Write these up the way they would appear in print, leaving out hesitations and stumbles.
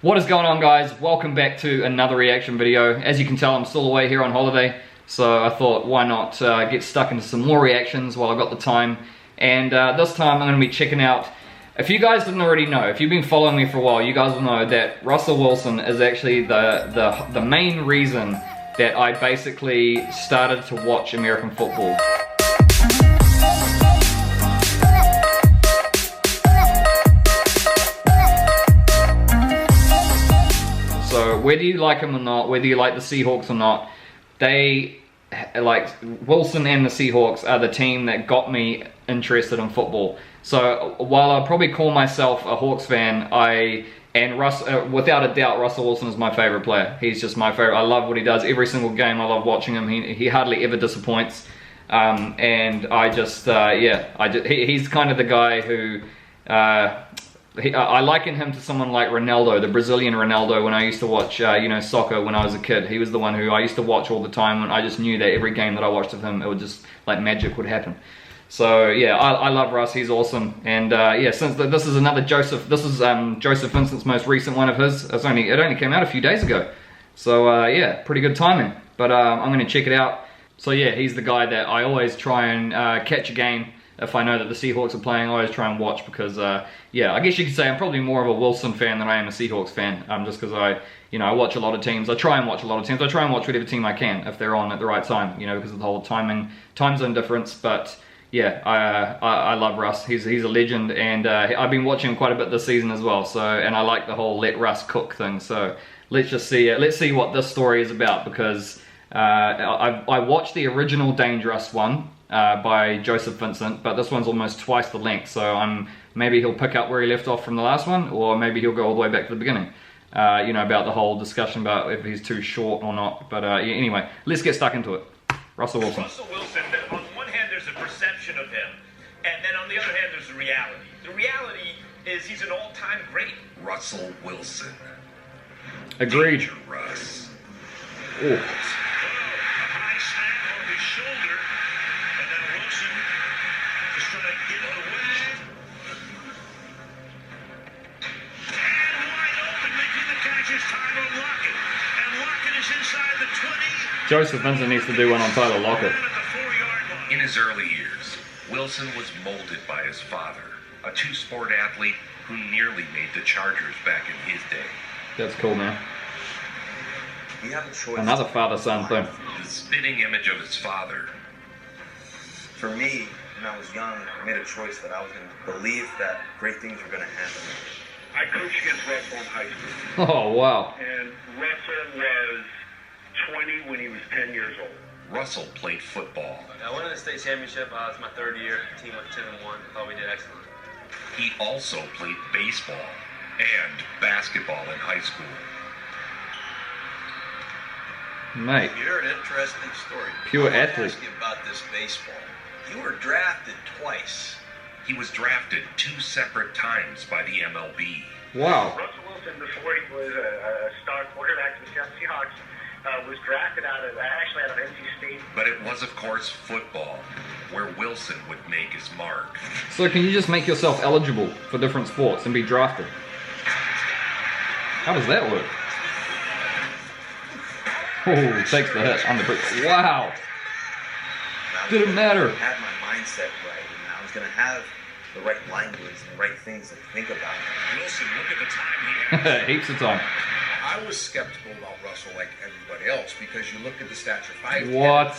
What is going on, guys? Welcome back to another reaction video. As you can tell, I'm still away here on holiday, so I thought why not get stuck into some more reactions while I've got the time. And this time I'm going to be checking out, if you guys didn't already know, if you've been following me for a while, you guys will know that Russell Wilson is actually the main reason that I basically started to watch American football. So whether you like him or not, whether you like the Seahawks or not, Wilson and the Seahawks are the team that got me interested in football. So while I probably call myself a Hawks fan, without a doubt, Russell Wilson is my favorite player. He's just my favorite. I love what he does every single game. I love watching him. He hardly ever disappoints. And I just, he's kind of the guy who, I liken him to someone like Ronaldo, the Brazilian Ronaldo, when I used to watch, soccer when I was a kid. He was the one who I used to watch all the time, and I just knew that every game that I watched of him, it would just, like, magic would happen. So, yeah, I love Russ. He's awesome. And, since this is Joseph Vincent's most recent one of his. It only came out a few days ago. So, pretty good timing. But I'm going to check it out. So, yeah, he's the guy that I always try and catch a game. If I know that the Seahawks are playing, I always try and watch because, I guess you could say I'm probably more of a Wilson fan than I am a Seahawks fan. Just because I watch a lot of teams. I try and watch a lot of teams. I try and watch whatever team I can if they're on at the right time, because of the whole time zone difference. But yeah, I love Russ. He's a legend, and I've been watching him quite a bit this season as well. So, and I like the whole let Russ cook thing. So let's just see it. Let's see what this story is about, because I watched the original Dangerous one. By Joseph Vincent, but this one's almost twice the length, so maybe he'll pick up where he left off from the last one, or maybe he'll go all the way back to the beginning, about the whole discussion about if he's too short or not. But anyway, let's get stuck into it. Russell Wilson. Russell Wilson, on one hand there's a perception of him, and then on the other hand there's the reality. The reality is he's an all-time great. Russell Wilson. Agreed. Danger Russ. Ooh. Joseph Vincent needs to do one on Tyler Lockett. In his early years, Wilson was molded by his father, a two-sport athlete who nearly made the Chargers back in his day. That's cool, man. You have a choice. Another father-son thing. The spitting image of his father. For me, when I was young, I made a choice that I was going to believe that great things were going to happen. I coached against Russell in high school. Oh, wow. And Russell was 20 when he was 10 years old. Russell played football. I won the state championship. It's my third year. The team went 10-1. Thought we did excellent. He also played baseball and basketball in high school. Mate. You're an interesting story. Pure I want to athlete. ask you about this baseball. You were drafted twice. He was drafted 2 separate times by the MLB. Wow. Russell Wilson, before he was a star quarterback for the Seattle Seahawks, was drafted out of NC State. But it was, of course, football, where Wilson would make his mark. So can you just make yourself eligible for different sports and be drafted? How does that work? Oh, takes the hit on the brick. Wow. Didn't matter. I had my mindset right, and I was going to have the right language and the right things to think about. Wilson, look at the time he had. Heaps of time. I was skeptical about Russell like everybody else because you look at the stats for 5. What?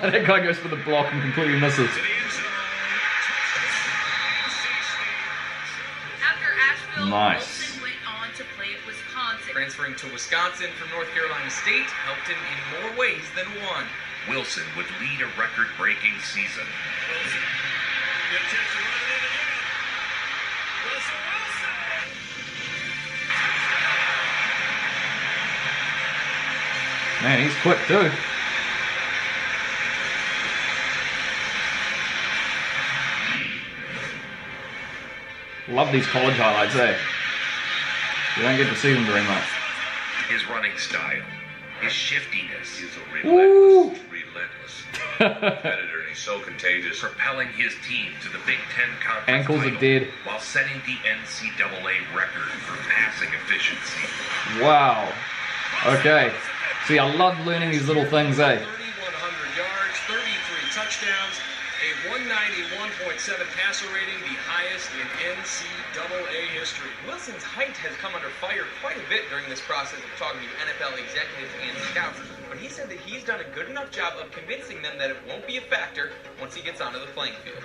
That guy goes for the block and completely misses. After Asheville, Nice. Wilson went on to play at Wisconsin. Transferring to Wisconsin from North Carolina State helped him in more ways than one. Wilson would lead a record-breaking season. Wilson. Good chance to run it in again. Russell Wilson. Man, he's quick too. Love these college highlights, eh? You don't get to see them very much. His running style, his shiftiness, Woo! relentless, Competitor, and he's so contagious. propelling his team to the Big Ten Conference Ankles are title dead. while setting the NCAA record for passing efficiency. Wow. Okay. See, I love learning these little things, eh? 3,100 yards, 33 touchdowns, a 191.7 passer rating, the highest in NCAA history. Wilson's height has come under fire quite a bit during this process of talking to NFL executives and scouts, but he said that he's done a good enough job of convincing them that it won't be a factor once he gets onto the playing field.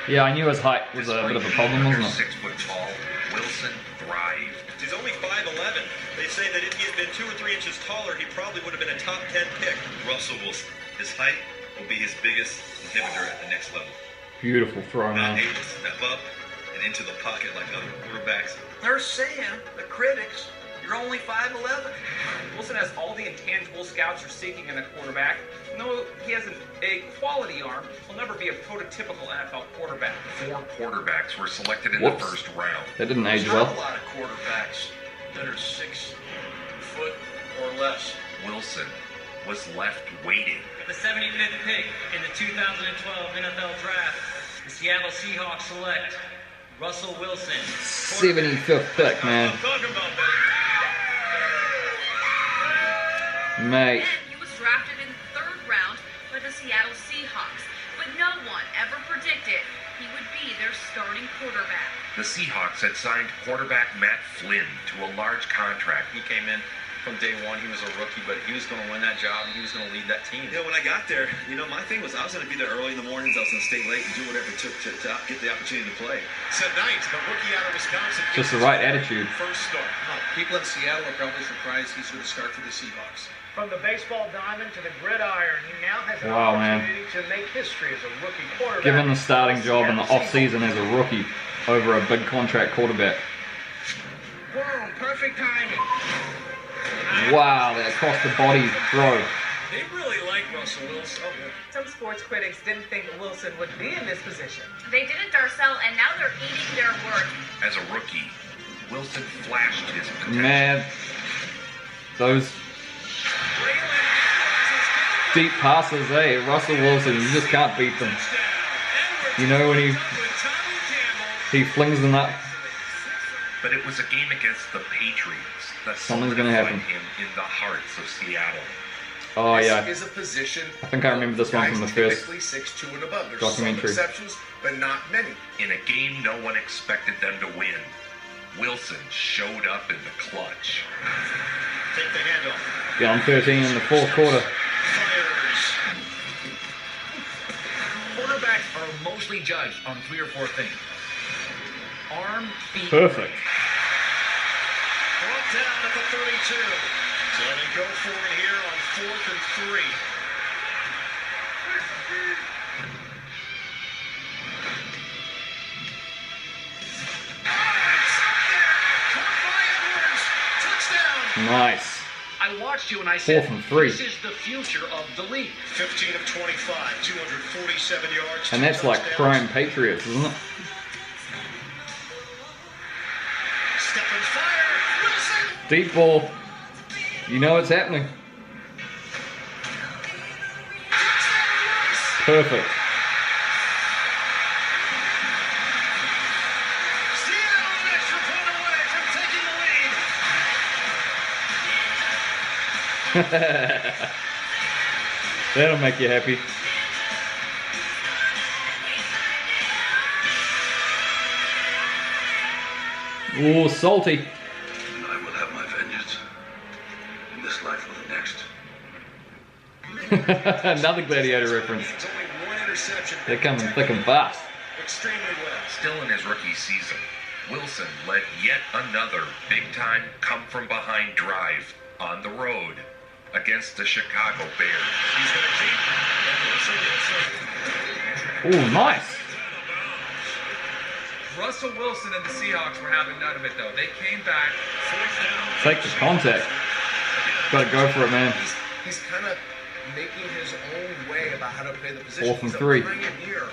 Yeah, I knew his height was a bit of a problem, wasn't it? 6 foot tall, Wilson thrived. He's only 5'11". They say that if he had been 2 or 3 inches taller, he probably would have been a top 10 pick. Russell Wilson, his height will be his biggest inhibitor at the next level. Beautiful throw, Not man. able to step up and into the pocket like other quarterbacks. They're saying, the critics, you're only 5'11". Wilson has all the intangible scouts are seeking in a quarterback. No, he has a quality arm. He'll never be a prototypical NFL quarterback. 4 quarterbacks were selected in Whoops. the first round. That didn't age There's not a well. lot of quarterbacks that are 6 foot or less. Wilson was left waiting. The 75th pick in the 2012 NFL Draft, the Seattle Seahawks select Russell Wilson. 75th pick, man. Talking about Mate. Then he was drafted in the 3rd round by the Seattle Seahawks, but no one ever predicted he would be their starting quarterback. The Seahawks had signed quarterback Matt Flynn to a large contract. He came in from day one. He was a rookie, but he was going to win that job, and he was going to lead that team. You know, when I got there, my thing was I was going to be there early in the mornings. I was going to stay late and do whatever it took to get the opportunity to play. Tonight, the rookie out of Wisconsin. Just the right attitude. First start. People in Seattle are probably surprised he's going to start for the Seahawks. From the baseball diamond to the gridiron, he now has an Wow, man. opportunity to make history as a rookie quarterback. Given the starting job in the off-season as a rookie over a big contract quarterback. Boom, perfect timing. Wow, that across the body throw. They really like Russell Wilson. Some sports critics didn't think Wilson would be in this position. They didn't, Darcel, and now they're eating their work. As a rookie, Wilson flashed his potential. Man, those deep passes, eh? Russell Wilson, you just can't beat them. You know when he flings them up. But it was a game against the Patriots that Something's gonna happen. him in the hearts of Seattle. Oh yeah, This is a position. I think I remember this one from the first typically 6'2" and above. There's documentary. some exceptions, but not many. In a game no one expected them to win, Wilson showed up in the clutch. Take the handoff. down 13 in the 4th quarter. Fires. Quarterbacks are mostly judged on 3 or 4 things. Arm, feet. Perfect. Brought down at the 32. So they go for it here on 4th and 3. Nice. I watched you and I said, 4th and 3. this is the future of the league. 15 of 25, 247 yards. And that's like prime Patriots, isn't it? Step and fire. Wilson. Deep ball. You know what's happening. Perfect. Seattle an extra point away from taking the lead. That'll make you happy. Ooh, salty. I will have my vengeance in this life or the next. Another Gladiator reference. It's only 1 interception. They're coming thick and fast. Extremely well. Still in his rookie season, Wilson led yet another big-time come-from-behind drive on the road against the Chicago Bears. He's going to keep. Ooh, nice. Russell Wilson and the Seahawks were having none of it, though. They came back. Take the contact. Gotta go for it, man. He's kind of making his own way about how to play the position. 4th and He's a 3. pioneer.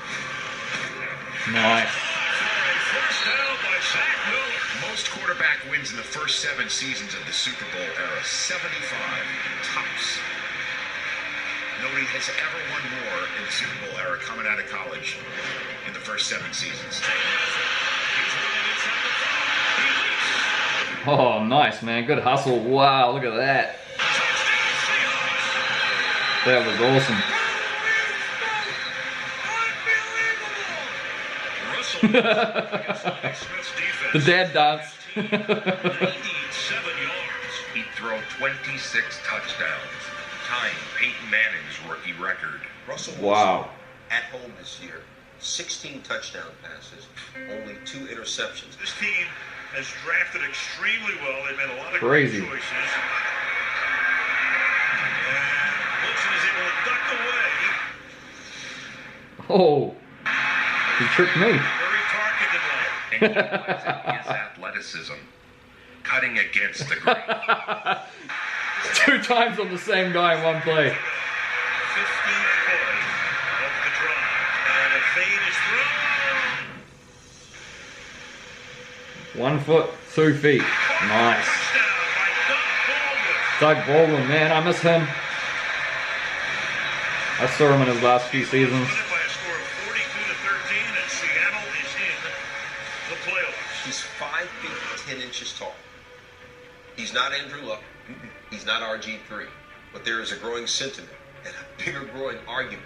Nice. First down by Zach Miller. Most quarterback wins in the first 7 seasons of the Super Bowl era. 75 tops. Nobody has ever won more in the Super Bowl era coming out of college in the first 7 seasons. Oh, nice, man. Good hustle. Wow, look at that. That was awesome. The dad dance. 97 yards. He'd throw 26 touchdowns, tying Peyton Manning's rookie record. Russell Wilson, Wow. at home this year, 16 touchdown passes, only 2 interceptions. This team has drafted extremely well. They've made a lot of Crazy. great choices. And Wilson is able to duck away. Oh, he tricked me. Very targeted way. And utilizing his athleticism, cutting against the grain. 2 times on the same guy in one play. 15th play of the drive. And a fade is thrown. 1 foot, 2 feet. Nice. Touchdown by Doug Baldwin, man, I miss him. I saw him in his last few seasons. By a score of 42-13, and Seattle is in the playoffs. He's 5 feet 10 inches tall. He's not Andrew Luck. He's not RG3. But there is a growing sentiment and a bigger growing argument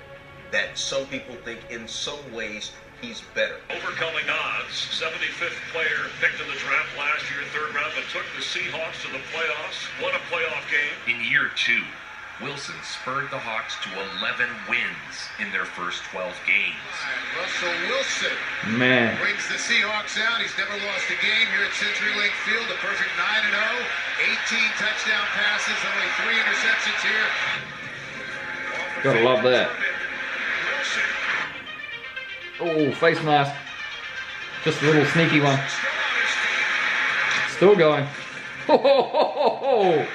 that some people think in some ways he's better. Overcoming odds, 75th player picked in the draft last year, 3rd round, but took the Seahawks to the playoffs, won a playoff game. In year 2, Wilson spurred the Hawks to 11 wins in their first 12 games. Russell Wilson Man. brings the Seahawks out. He's never lost a game here at CenturyLink Field. A perfect 9-0, 18 touchdown passes, only 3 interceptions here. Gotta love that. Oh, face mask. Just a little sneaky one. Still going. Ho, ho, ho, ho, ho.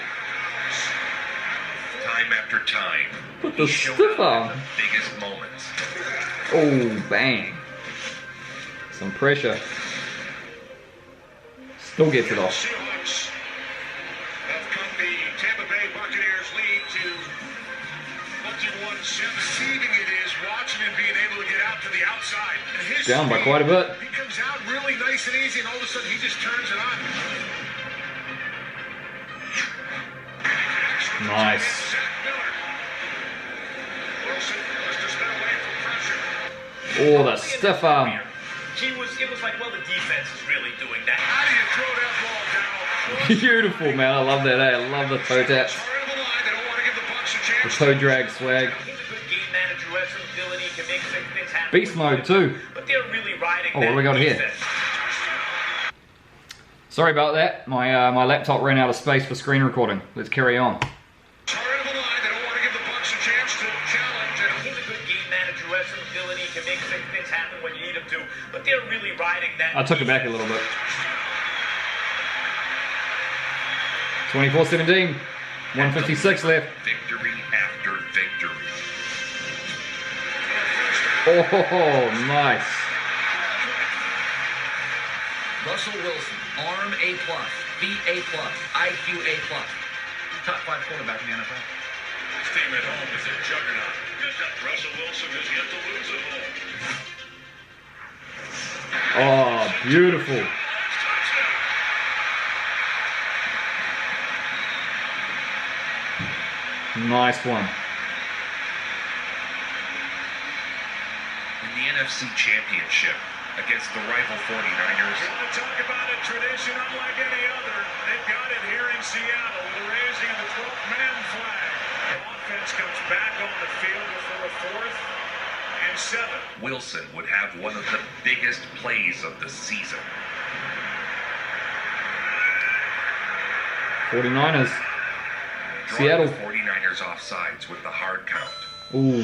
Time after time, Put the he showed stiff up on. in the biggest moments. Oh, bang. Some pressure. Still gets it off. Seahawks have cut the Tampa Bay Buccaneers lead to 21-7. Deceiving it is watching him being able to get out to the outside. And his Down by speed, quite a bit. He comes out really nice and easy, and all of a sudden he just turns it on. Nice. Oh, the stiff arm. It was like, well, the defense is really doing that. How do you throw that ball down? Beautiful, man. I love that. I love the toe taps. The toe drag swag. Beast mode too. But they're really riding Oh, what do we got here? Sorry about that. My my laptop ran out of space for screen recording. Let's carry on. But they're really riding that. I took it back a little bit. 24-17. 156 left. Victory after victory. Oh, nice. Russell Wilson, arm A+, feet A+, IQ A+. Top 5 quarterback in the NFL. This team at home is a juggernaut. Russell Wilson has yet to lose at home. Oh, beautiful. Nice one. In the NFC Championship against the rival 49ers. Talk about a tradition unlike any other. They've got it here in Seattle. The raising of the 12th man flag. The offense comes back on the field before a 4th and 7. Wilson would have one of the biggest plays of the season. 49ers. Drawing Seattle. the 49ers offsides with the hard count. Ooh.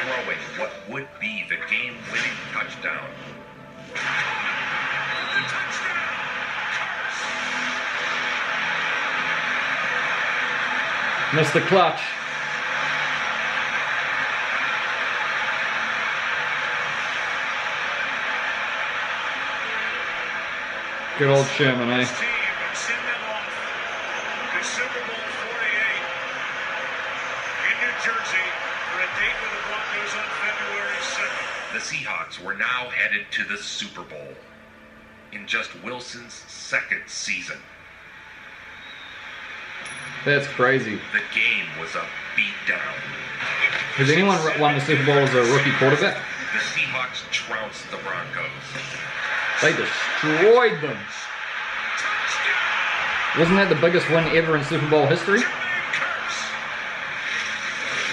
Throwing what would be the game-winning touchdown. Missed the clutch. Good old Sherman, eh? Jersey for a date with the Broncos on February 2nd. The Seahawks were now headed to the Super Bowl in just Wilson's second season. That's crazy. The game was a beatdown. Has anyone won the Super Bowl as a rookie quarterback? The Seahawks trounced the Broncos. They destroyed them. Wasn't that the biggest win ever in Super Bowl history?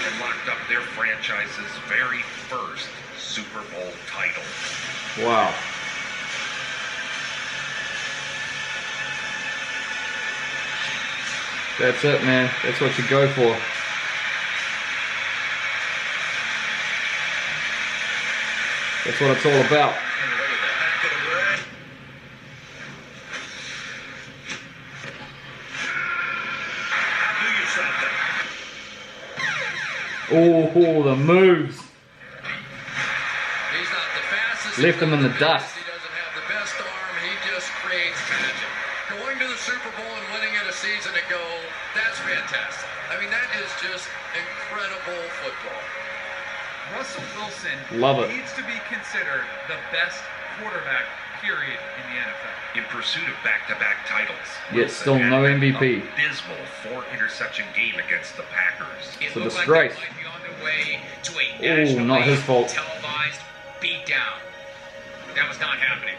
And locked up their franchise's very first Super Bowl title. Wow. That's it, man. That's what you go for. That's what it's all about. Oh, the moves. He's not the fastest. Left him in the dust. He doesn't have the best arm. He just creates magic. Going to the Super Bowl and winning it a season ago, that's fantastic. I mean, that is just incredible football. Russell Wilson needs to be considered the best quarterback, period, in the NFL. In pursuit of back-to-back titles, Yet still no MVP. Abysmal 4-interception game against the Packers. It's a disgrace. Like they might be on their way to a Oh, not his fault. televised beatdown. That was not happening.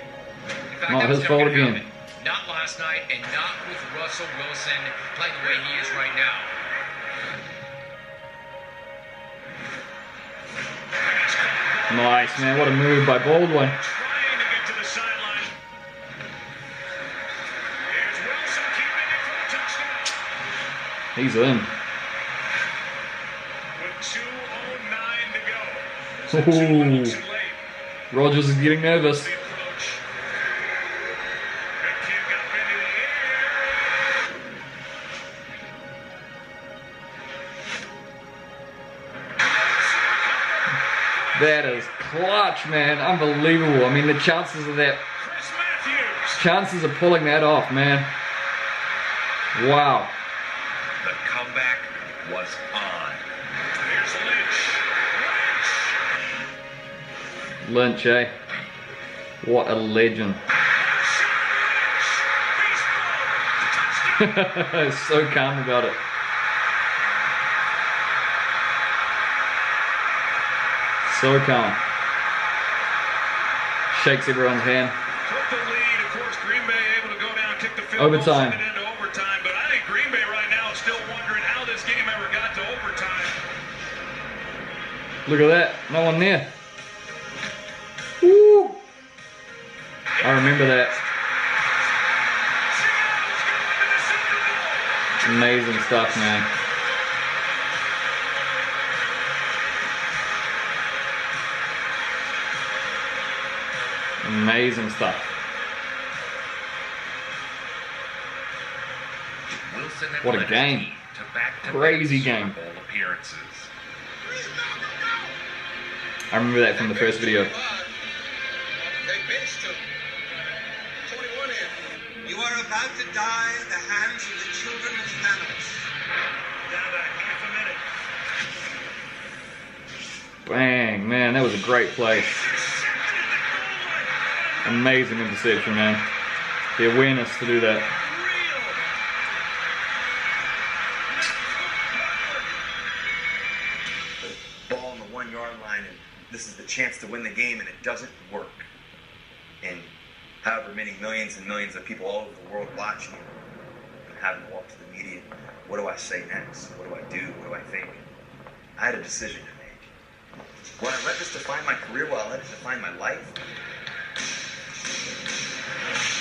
In fact, Not that was his never fault gonna again. happen. Not last night, and not with Russell Wilson playing the way he is right now. Nice, man. What a move by Baldwin. Trying to get to the sideline. Here's Wilson keeping it for a touchdown. He's in. With 2:09 to go. Ooh. Minutes and late. Rogers is getting nervous. The approach. Good kick up into the air. That is clutch, man. Unbelievable. I mean, the chances of that. Chris Matthews. Chances of pulling that off, man. Wow. The comeback was on. Here's Lynch. Lynch, eh? What a legend. So calm about it. So calm. Shakes everyone's hand. Took the lead. Of course, Green Bay able to go down, kick the field Overtime. goal, send it into overtime. But I think Green Bay right now is still wondering how this game ever got to overtime. Look at that. No one there. Woo! I remember that. Amazing stuff, man. Amazing stuff. Wilson and What a led game. his team to back-to-back Crazy Super game. Bowl appearances. I remember that from the first video. They benched him. 21 here. You are about to die at the hands of the children of Thanos. Down to half a minute. Bang, man, that was a great play. Amazing interception, man. The awareness to do that. Ball on the 1 yard line, and this is the chance to win the game, and it doesn't work. And however many millions and millions of people all over the world watching it, and having to walk to the media, what do I say next? What do I do? What do I think? I had a decision to make. Will I let this define my career? Will I let it define my life?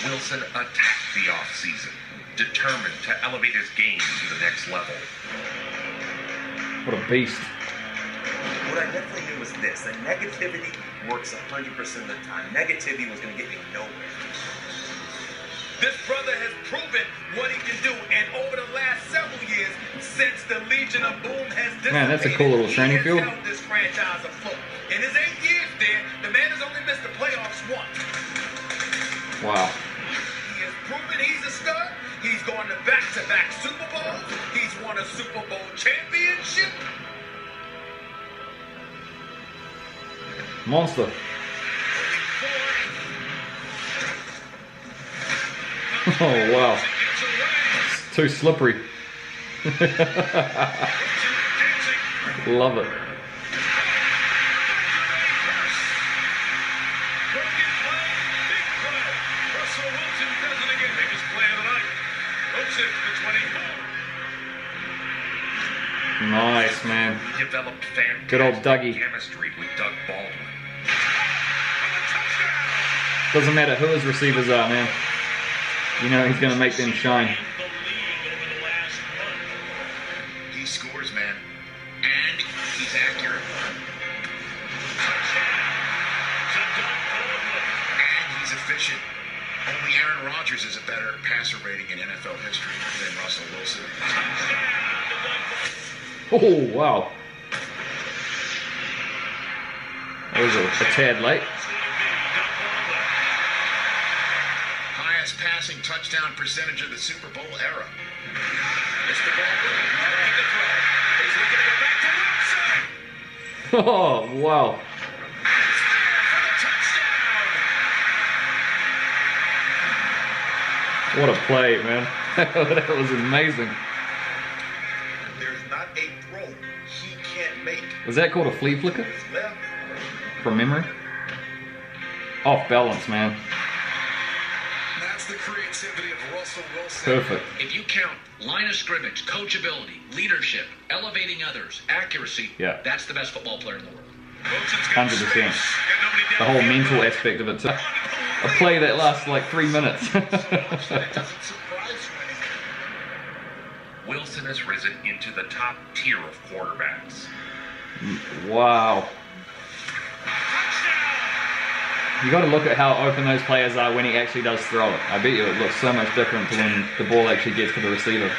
Wilson attacked the offseason, determined to elevate his game to the next level. What a beast. What I definitely knew was this, that negativity works 100% of the time. Negativity was going to get me nowhere. This brother has proven what he can do, and over the last several years, since the Legion of Boom has dissipated, Man, that's a cool little training field. he has held this franchise afloat. In his 8 years there, the man has only missed the playoffs once. Wow. He has proven he's a stud. He's gone to back-to-back Super Bowls. He's won a Super Bowl championship. Monster. Oh, wow. It's too slippery. Love it. Nice, man. Developed fantastic Good old Dougie. chemistry with Doug Baldwin. Doesn't matter who his receivers are, man. You know he's going to make them shine. He scores, man. And he's accurate. And he's efficient. Only Aaron Rodgers is a better passer rating in NFL history than Russell Wilson. Oh, wow. That was a tad late. Highest passing touchdown percentage of the Super Bowl era. Oh, wow. What a play, man. That was amazing. There's not a throw he can't make. Was that called a flea flicker? Left. From memory? Off balance, man. That's the creativity of Russell Wilson. Perfect. If you count line of scrimmage, coachability, leadership, elevating others, accuracy, Yeah. that's the best football player in the world. 100%. The whole mental aspect of it too. A play that lasts like 3 minutes. Wilson has risen into the top tier of quarterbacks. Wow. You got to look at how open those players are when he actually does throw it. I bet you it looks so much different to when the ball actually gets to the receiver.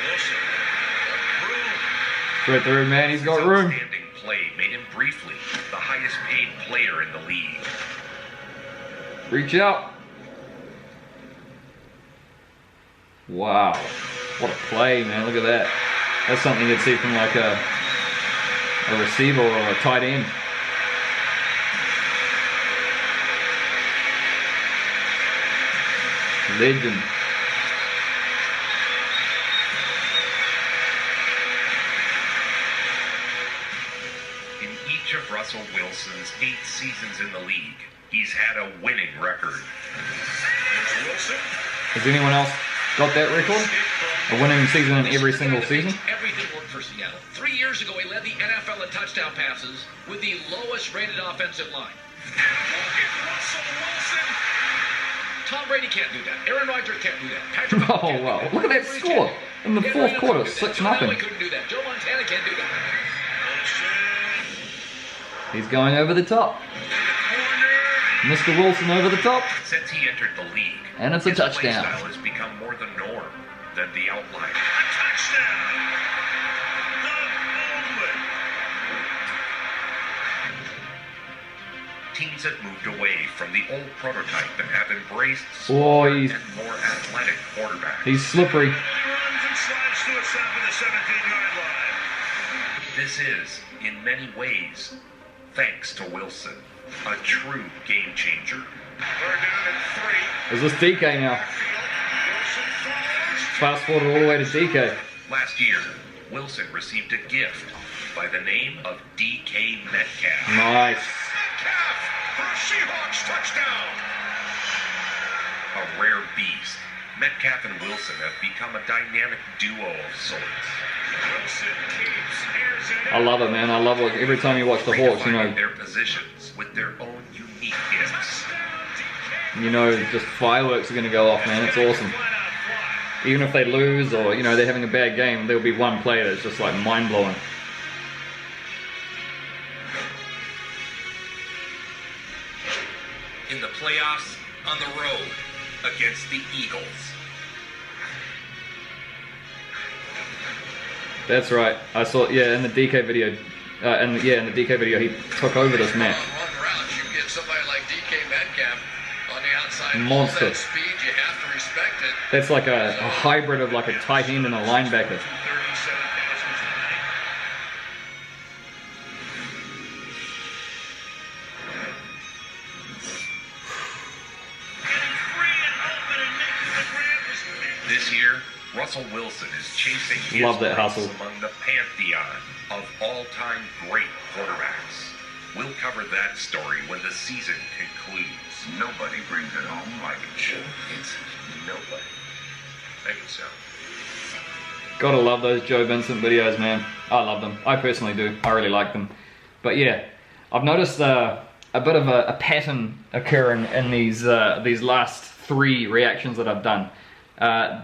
Straight through, man. He's got room. Outstanding play made him briefly the highest paid player in the league. Reach out. Wow. What a play, man. Look at that. That's something you'd see from like a receiver or a tight end. Legend. In each of Russell Wilson's 8 seasons in the league, he's had a winning record. Has anyone else got that record? A winning season in every single season? Everything worked for Seattle. 3 years ago, he led the NFL in touchdown passes with the lowest rated offensive line. Tom Brady can't do that. Aaron Rodgers can't do that. Patrick Mahomes Oh, wow. Look at that score in the fourth quarter. 6-0. couldn't do that. Joe Montana can't do that. He's going over the top. Mr. Wilson over the top. Since he entered the league, And it's a his touchdown. play style has become more the norm than the outlier. Teams have moved away from the old prototype and have embraced Oh, smaller he's- and more athletic quarterbacks. He's slippery. This is, in many ways, thanks to Wilson, a true game changer. Is this DK now? Fast forward all the way to DK. Last year, Wilson received a gift by the name of DK Metcalf. Nice. Seahawks touchdown! A rare beast, Metcalf and Wilson have become a dynamic duo of sorts. I love it, man. I love it. Every time you watch the Hawks, you know, Redefining their positions with their own unique gifts. just fireworks are going to go off, man. It's awesome. Even if they lose or, they're having a bad game, there'll be one play that's just like mind-blowing. In the playoffs, on the road, against the Eagles. That's right. I saw, in the DK video. In the DK video, he took over this match. On routes, you get somebody like DK Metcalf on the outside. Monster. All that speed, you have to respect it. That's like a hybrid of like a tight end and a linebacker. This year, Russell Wilson is chasing his Love that place hustle. among the pantheon of all-time great quarterbacks. We'll cover that story when the season concludes. Nobody brings it home like it should. It's nobody. Make it so. Gotta love those Joe Vincent videos, man. I love them. I personally do. I really like them. But yeah, I've noticed a bit of a pattern occurring in these last 3 reactions that I've done.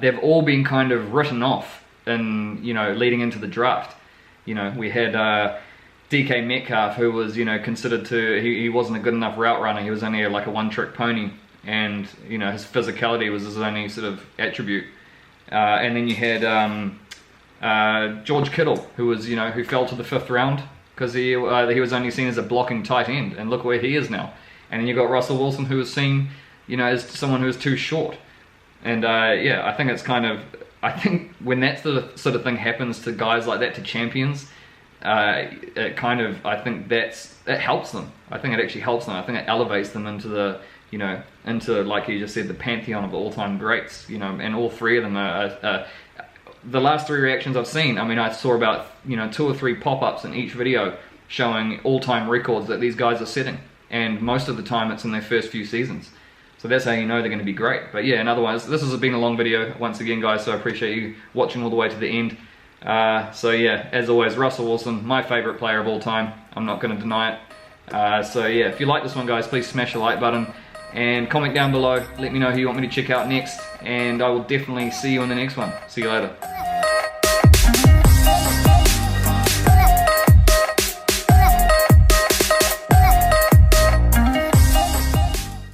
They've all been kind of written off in, you know, leading into the draft. You know, we had DK Metcalf, who was, you know, considered to, he wasn't a good enough route runner. He was only like a one-trick pony, and, you know, his physicality was his only sort of attribute. And then you had George Kittle, who was, you know, who fell to the 5th round because he was only seen as a blocking tight end, and look where he is now. And then you got Russell Wilson, who was seen, you know, as someone who was too short. And yeah, I think it's kind of, I think when that sort of thing happens to guys like that, to champions, it kind of, I think it helps them. I think it actually helps them. I think it elevates them into the, you know, into, like you just said, the pantheon of the all-time greats, you know, and all 3 of them are, the last 3 reactions I've seen, I mean, I saw about, you know, 2 or 3 pop-ups in each video showing all-time records that these guys are setting. And most of the time it's in their first few seasons. So that's how you know they're going to be great. But yeah, and otherwise, this has been a long video once again, guys, so I appreciate you watching all the way to the end. So yeah, as always, Russell Wilson, my favorite player of all time. I'm not going to deny it. So yeah, if you like this one, guys, please smash the like button and comment down below. Let me know who you want me to check out next, and I will definitely see you in the next one. See you later.